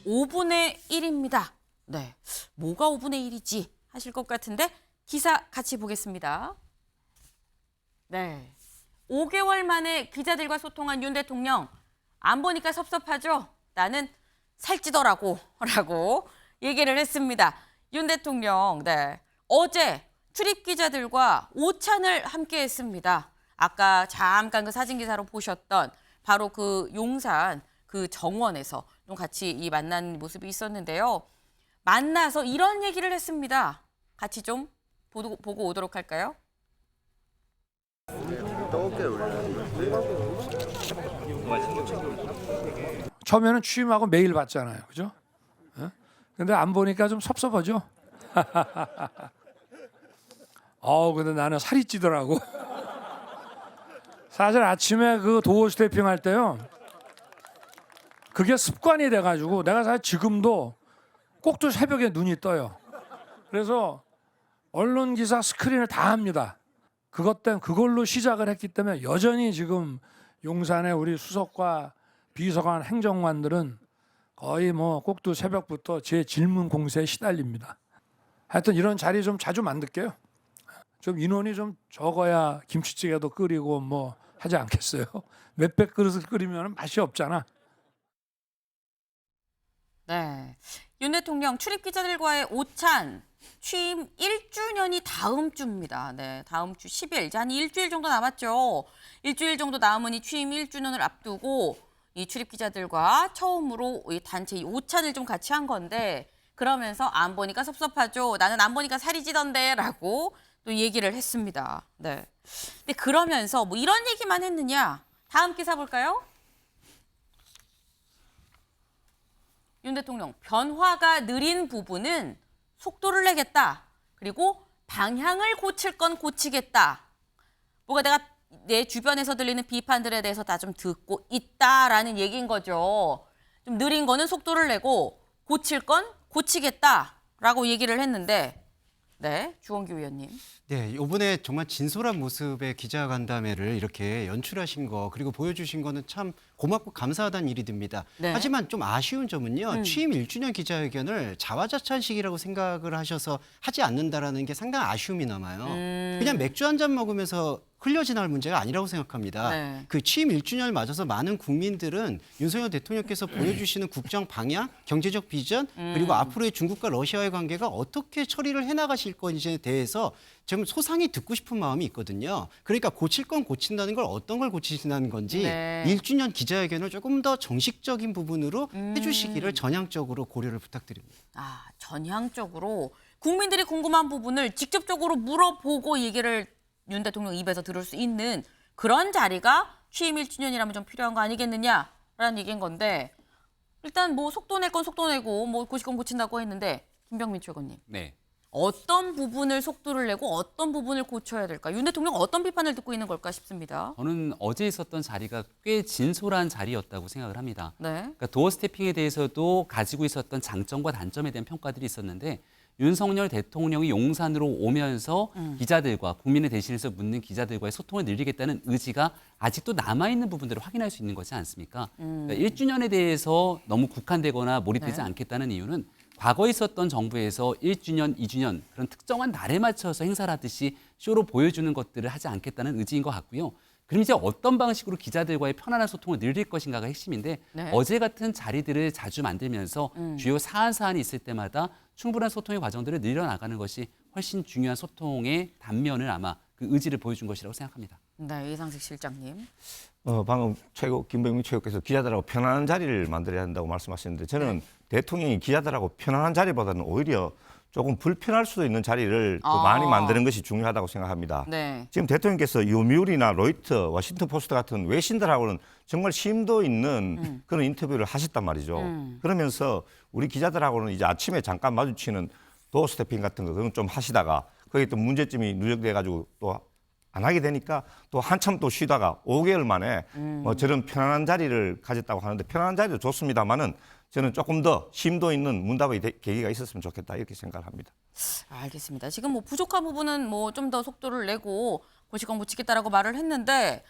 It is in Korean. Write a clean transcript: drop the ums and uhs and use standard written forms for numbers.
5분의 1입니다. 네, 뭐가 5분의 1이지 하실 것 같은데 기사 같이 보겠습니다. 네, 5개월 만에 기자들과 소통한 윤 대통령. 안 보니까 섭섭하죠? 나는 살찌더라고 라고 얘기를 했습니다. 윤 대통령, 네, 어제 출입 기자들과 오찬을 함께 했습니다. 아까 잠깐 그 사진 기사로 보셨던 바로 그 용산 그 정원에서 좀 같이 이 만난 모습이 있었는데요. 만나서 이런 얘기를 했습니다. 같이 좀 보고 오도록 할까요? 처음에는 취임하고 메일 받잖아요, 그죠? 어? 근데 안 보니까 좀 섭섭하죠. 근데 나는 살이 찌더라고. 사실 아침에 그 도어 스태핑 할 때요, 그게 습관이 돼가지고 내가 사실 지금도 꼭두 새벽에 눈이 떠요. 그래서 언론 기사 스크린을 다 합니다. 그걸로 시작을 했기 때문에 여전히 지금 용산의 우리 수석과 비서관 행정관들은 거의 뭐 꼭두 새벽부터 제 질문 공세에 시달립니다. 하여튼 이런 자리 좀 자주 만들게요. 좀 인원이 좀 적어야 김치찌개도 끓이고 뭐 하지 않겠어요? 몇백 그릇을 끓이면 맛이 없잖아. 네, 윤 대통령 출입 기자들과의 오찬 취임 1주년이 다음 주입니다. 네, 다음 주 10일, 이제 한 일주일 정도 남았죠. 일주일 정도 남은 이 취임 1주년을 앞두고 이 출입 기자들과 처음으로 이 단체 이 오찬을 좀 같이 한 건데, 그러면서 안 보니까 섭섭하죠. 나는 안 보니까 살이 찌던데라고 또 얘기를 했습니다. 네. 근데 그러면서 뭐 이런 얘기만 했느냐? 다음 기사 볼까요? 윤 대통령, 변화가 느린 부분은 속도를 내겠다. 그리고 방향을 고칠 건 고치겠다. 뭐가 내가 내 주변에서 들리는 비판들에 대해서 다 좀 듣고 있다라는 얘기인 거죠. 좀 느린 거는 속도를 내고 고칠 건 고치겠다라고 얘기를 했는데, 네, 주원규 의원님. 네, 이번에 정말 진솔한 모습의 기자간담회를 이렇게 연출하신 거, 그리고 보여주신 거는 참 고맙고 감사하다는 일이 듭니다. 네. 하지만 좀 아쉬운 점은요, 취임 1주년 기자회견을 자화자찬식이라고 생각을 하셔서 하지 않는다라는 게 상당히 아쉬움이 남아요. 그냥 맥주 한 잔 먹으면서 흘려 지나갈 문제가 아니라고 생각합니다. 네. 그 취임 1주년을 맞아서 많은 국민들은 윤석열 대통령께서 보여주시는 국정 방향, 경제적 비전, 그리고 앞으로의 중국과 러시아의 관계가 어떻게 처리를 해나가실 건지에 대해서 지금 소상히 듣고 싶은 마음이 있거든요. 그러니까 고칠 건 고친다는 걸 어떤 걸 고치신다는 건지 네. 1주년 기자회견을 조금 더 정식적인 부분으로 해주시기를 전향적으로 고려를 부탁드립니다. 아, 전향적으로 국민들이 궁금한 부분을 직접적으로 물어보고 얘기를 윤 대통령 입에서 들을 수 있는 그런 자리가 취임 1주년이라면 좀 필요한 거 아니겠느냐라는 얘기인 건데, 일단 뭐 속도 낼 건 속도 내고 뭐 고칠 건 고친다고 했는데, 김병민 최고님. 네. 어떤 부분을 속도를 내고 어떤 부분을 고쳐야 될까? 윤 대통령 어떤 비판을 듣고 있는 걸까 싶습니다. 저는 어제 있었던 자리가 꽤 진솔한 자리였다고 생각을 합니다. 네. 그러니까 도어 스태핑에 대해서도 가지고 있었던 장점과 단점에 대한 평가들이 있었는데, 윤석열 대통령이 용산으로 오면서 기자들과 국민을 대신해서 묻는 기자들과의 소통을 늘리겠다는 의지가 아직도 남아있는 부분들을 확인할 수 있는 거지 않습니까? 그러니까 1주년에 대해서 너무 국한되거나 몰입되지 네. 않겠다는 이유는 과거에 있었던 정부에서 1주년, 2주년 그런 특정한 날에 맞춰서 행사를 하듯이 쇼로 보여주는 것들을 하지 않겠다는 의지인 것 같고요. 그럼 이제 어떤 방식으로 기자들과의 편안한 소통을 늘릴 것인가가 핵심인데, 네. 어제 같은 자리들을 자주 만들면서 주요 사안이 있을 때마다 충분한 소통의 과정들을 늘려나가는 것이 훨씬 중요한 소통의 단면을 아마 그 의지를 보여준 것이라고 생각합니다. 네, 이상식 실장님. 방금 김병민 최고께서 기자들하고 편안한 자리를 만들어야 한다고 말씀하셨는데, 저는 대통령이 기자들하고 편안한 자리보다는 오히려 조금 불편할 수도 있는 자리를 더 많이 만드는 것이 중요하다고 생각합니다. 네. 지금 대통령께서 요미우리나 로이터, 워싱턴 포스트 같은 외신들하고는 정말 심도 있는 그런 인터뷰를 하셨단 말이죠. 그러면서 우리 기자들하고는 이제 아침에 잠깐 마주치는 도어 스태핑 같은 거 그건 좀 하시다가 거기에 또 문제점이 누적돼가지고 또 안 하게 되니까 또 한참 또 쉬다가 5개월 만에 뭐 저런 편안한 자리를 가졌다고 하는데, 편안한 자리도 좋습니다만은 저는 조금 더 심도 있는 문답의 계기가 있었으면 좋겠다 이렇게 생각을 합니다. 알겠습니다. 지금 뭐 부족한 부분은 뭐 좀 더 속도를 내고 고칠 건 고치겠다라고 말을 했는데,